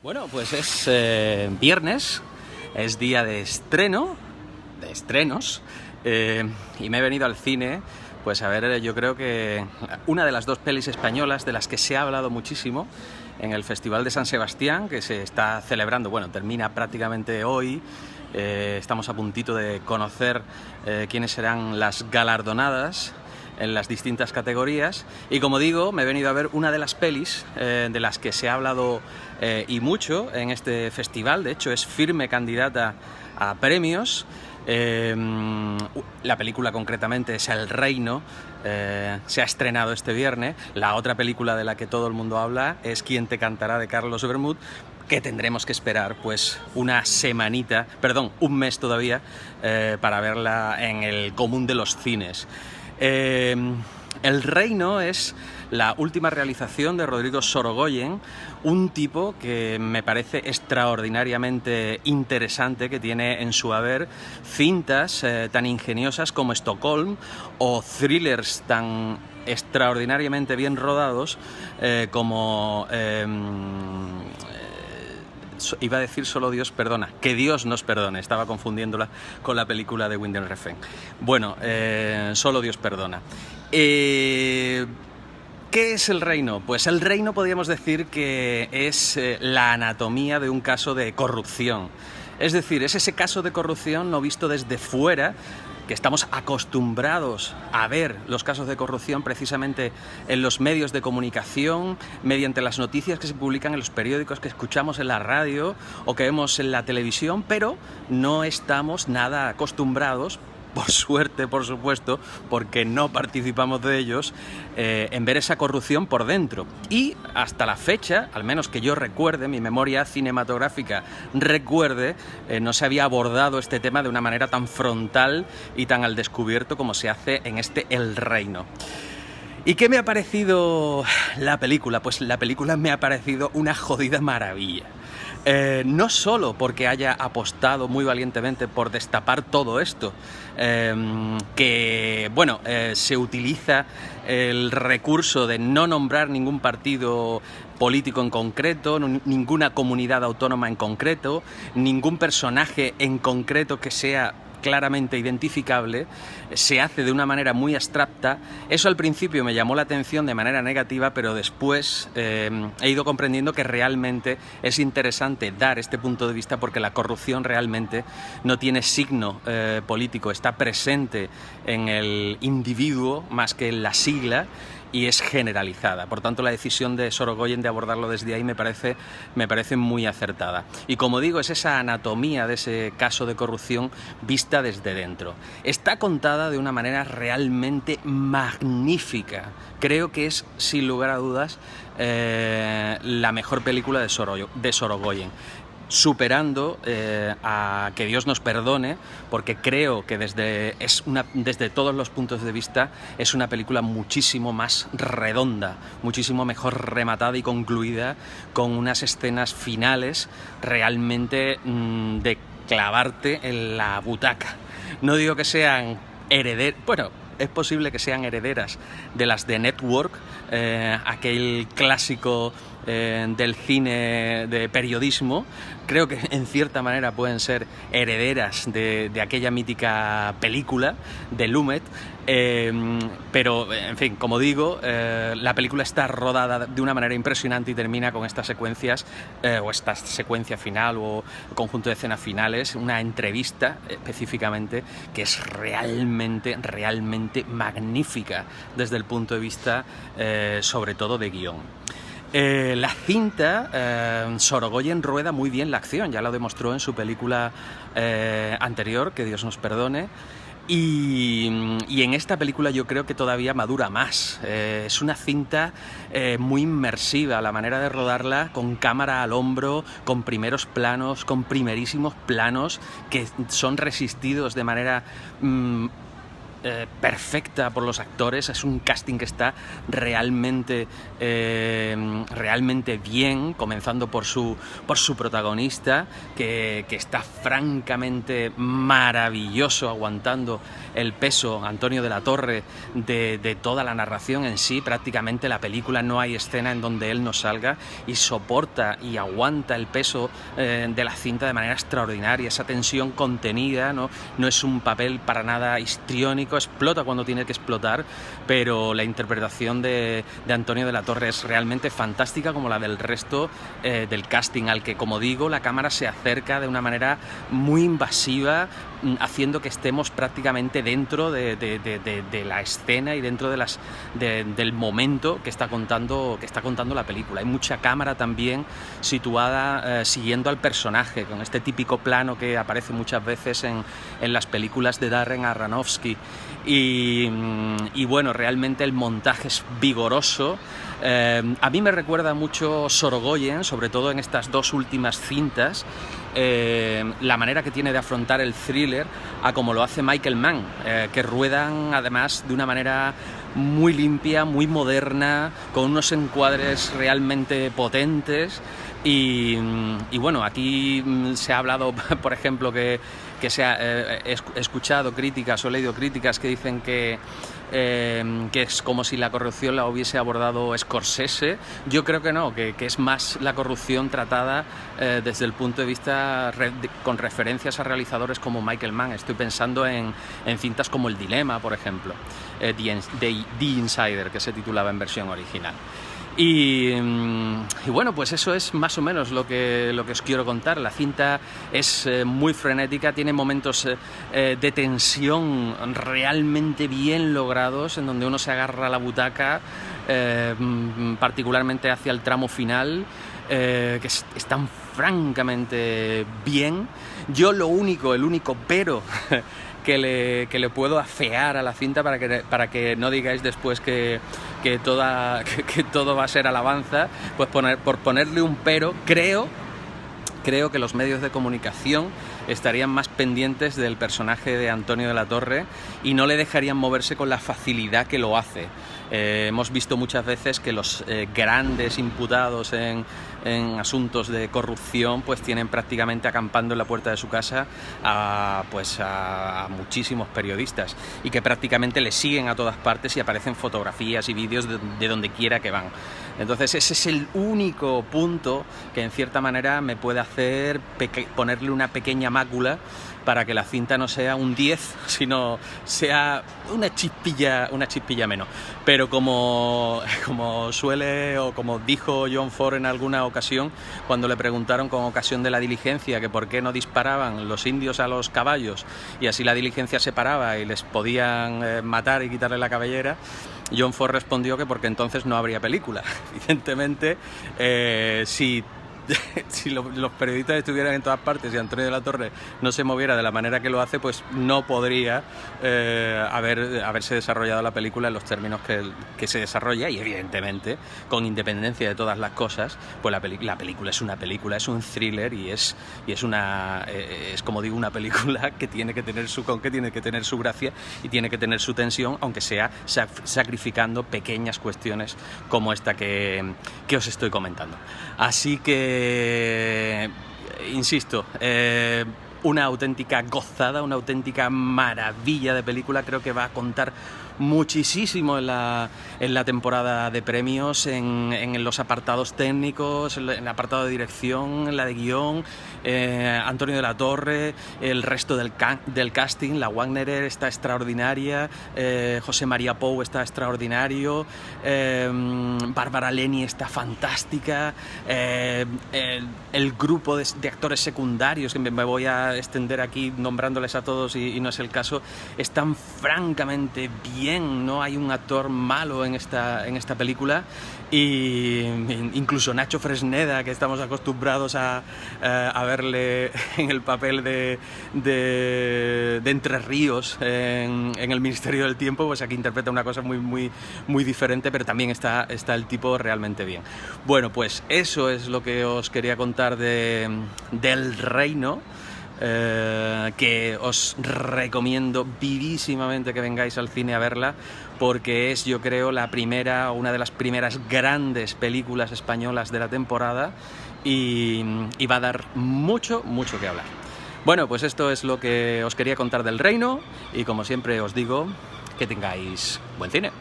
Bueno, pues es viernes, es día de estreno, de estrenos, y me he venido al cine pues a ver, yo creo que una de las dos pelis españolas de las que se ha hablado muchísimo en el Festival de San Sebastián, que se está celebrando, bueno, termina prácticamente hoy. Estamos a puntito de conocer quiénes serán las galardonadas en las distintas categorías, y como digo, me he venido a ver una de las pelis de las que se ha hablado y mucho en este festival. De hecho, es firme candidata a premios. La película concretamente es El Reino, se ha estrenado este viernes. La otra película de la que todo el mundo habla es Quién te cantará, de Carlos Bermud, que tendremos que esperar pues una semanita, perdón, un mes todavía, para verla en el común de los cines. El Reino es la última realización de Rodrigo Sorogoyen, un tipo que me parece extraordinariamente interesante, que tiene en su haber cintas tan ingeniosas como Stockholm, o thrillers tan extraordinariamente bien rodados como... iba a decir Solo Dios perdona, Que Dios nos perdone, estaba confundiéndola con la película de Winding Refn. Bueno, Solo Dios perdona. ¿Qué es El Reino? Pues El Reino podríamos decir que es la anatomía de un caso de corrupción. Es decir, es ese caso de corrupción no visto desde fuera, que estamos acostumbrados a ver los casos de corrupción precisamente en los medios de comunicación, mediante las noticias que se publican en los periódicos, que escuchamos en la radio o que vemos en la televisión, pero no estamos nada acostumbrados, por suerte, por supuesto, porque no participamos de ellos, en ver esa corrupción por dentro. Y hasta la fecha, al menos que yo recuerde, mi memoria cinematográfica recuerde, no se había abordado este tema de una manera tan frontal y tan al descubierto como se hace en este El Reino. ¿Y qué me ha parecido la película? Pues la película me ha parecido una jodida maravilla. No solo porque haya apostado muy valientemente por destapar todo esto, que bueno, se utiliza el recurso de no nombrar ningún partido político en concreto, ninguna comunidad autónoma en concreto, ningún personaje en concreto que sea claramente identificable, se hace de una manera muy abstracta. Eso al principio me llamó la atención de manera negativa, pero después he ido comprendiendo que realmente es interesante dar este punto de vista, porque la corrupción realmente no tiene signo político, está presente en el individuo más que en la sigla, y es generalizada. Por tanto, la decisión de Sorogoyen de abordarlo desde ahí me parece muy acertada. Y como digo, es esa anatomía de ese caso de corrupción vista desde dentro. Está contada de una manera realmente magnífica. Creo que es, sin lugar a dudas, la mejor película de Sorogoyen, superando a Que Dios nos perdone, porque creo que desde todos los puntos de vista es una película muchísimo más redonda, muchísimo mejor rematada y concluida, con unas escenas finales realmente de clavarte en la butaca. No digo que sean bueno, es posible que sean herederas de las de Network, aquel clásico del cine de periodismo. Creo que en cierta manera pueden ser herederas de aquella mítica película de Lumet, pero en fin, como digo, la película está rodada de una manera impresionante y termina con estas secuencias, o esta secuencia final o conjunto de escenas finales, una entrevista específicamente que es realmente magnífica desde el punto de vista sobre todo de guión. La cinta, Sorogoyen rueda muy bien la acción, ya lo demostró en su película anterior, Que Dios nos perdone, y en esta película yo creo que todavía madura más. Es una cinta muy inmersiva, la manera de rodarla con cámara al hombro, con primeros planos, con primerísimos planos que son resistidos de manera perfecta por los actores, es un casting que está realmente bien, comenzando por su protagonista, que está francamente maravilloso, aguantando el peso, Antonio de la Torre, de toda la narración en sí. Prácticamente la película no hay escena en donde él no salga, y soporta y aguanta el peso de la cinta de manera extraordinaria. Esa tensión contenida, no es un papel para nada histriónico, explota cuando tiene que explotar, pero la interpretación de Antonio de la Torre es realmente fantástica, como la del resto del casting, al que, como digo, la cámara se acerca de una manera muy invasiva, haciendo que estemos prácticamente dentro de la escena y dentro del momento que está contando la película. Hay mucha cámara también situada siguiendo al personaje, con este típico plano que aparece muchas veces en las películas de Darren Aronofsky. Y bueno, realmente el montaje es vigoroso. A mí me recuerda mucho Sorogoyen, sobre todo en estas dos últimas cintas, la manera que tiene de afrontar el thriller a como lo hace Michael Mann, que ruedan además de una manera muy limpia, muy moderna, con unos encuadres realmente potentes. Y bueno, aquí se ha hablado, por ejemplo, que se ha escuchado críticas o leído críticas que dicen que es como si la corrupción la hubiese abordado Scorsese. Yo creo que no, que es más la corrupción tratada desde el punto de vista con referencias a realizadores como Michael Mann. Estoy pensando en cintas como El Dilema, por ejemplo, The Insider, que se titulaba en versión original. Y bueno, pues eso es más o menos lo que os quiero contar. La cinta es muy frenética, tiene momentos de tensión realmente bien logrados, en donde uno se agarra a la butaca, particularmente hacia el tramo final, que están francamente bien. Yo el único pero que le puedo afear a la cinta, para que no digáis después que todo va a ser alabanza, pues por ponerle un pero, creo que los medios de comunicación estarían más pendientes del personaje de Antonio de la Torre y no le dejarían moverse con la facilidad que lo hace. Hemos visto muchas veces que los grandes imputados en asuntos de corrupción pues tienen prácticamente acampando en la puerta de su casa a muchísimos periodistas, y que prácticamente le siguen a todas partes y aparecen fotografías y vídeos de donde quiera que van. Entonces ese es el único punto que en cierta manera me puede hacer ponerle una pequeña mácula, para que la cinta no sea un 10, sino sea una chispilla menos. Pero como suele, o como dijo John Ford en alguna ocasión, cuando le preguntaron con ocasión de la diligencia que por qué no disparaban los indios a los caballos y así la diligencia se paraba y les podían matar y quitarle la cabellera, John Ford respondió que porque entonces no habría película. Evidentemente, si los periodistas estuvieran en todas partes y Antonio de la Torre no se moviera de la manera que lo hace, pues no podría haberse desarrollado la película en los términos que se desarrolla. Y evidentemente, con independencia de todas las cosas, pues la película es una película, es un thriller, y es como digo, una película que tiene que tener su gracia y tiene que tener su tensión, aunque sea sacrificando pequeñas cuestiones como esta que os estoy comentando. Así que insisto, una auténtica gozada, una auténtica maravilla de película. Creo que va a contar muchísimo en la temporada de premios, en los apartados técnicos, en el apartado de dirección, en la de guión. Antonio de la Torre, el resto del casting, la Wagnerer está extraordinaria, José María Pou está extraordinario, Bárbara Leni está fantástica, el grupo de actores secundarios, que me voy a extender aquí nombrándoles a todos y no es el caso, están francamente bien. No hay un actor malo en esta película, y incluso Nacho Fresneda, que estamos acostumbrados a verle en el papel de Entre Ríos en El Ministerio del Tiempo, pues aquí interpreta una cosa muy, muy, muy diferente, pero también está el tipo realmente bien. Bueno, pues eso es lo que os quería contar del Reino. que os recomiendo vivísimamente que vengáis al cine a verla, porque es, yo creo, una de las primeras grandes películas españolas de la temporada y va a dar mucho que hablar. Bueno, pues esto es lo que os quería contar del Reino y, como siempre os digo, que tengáis buen cine.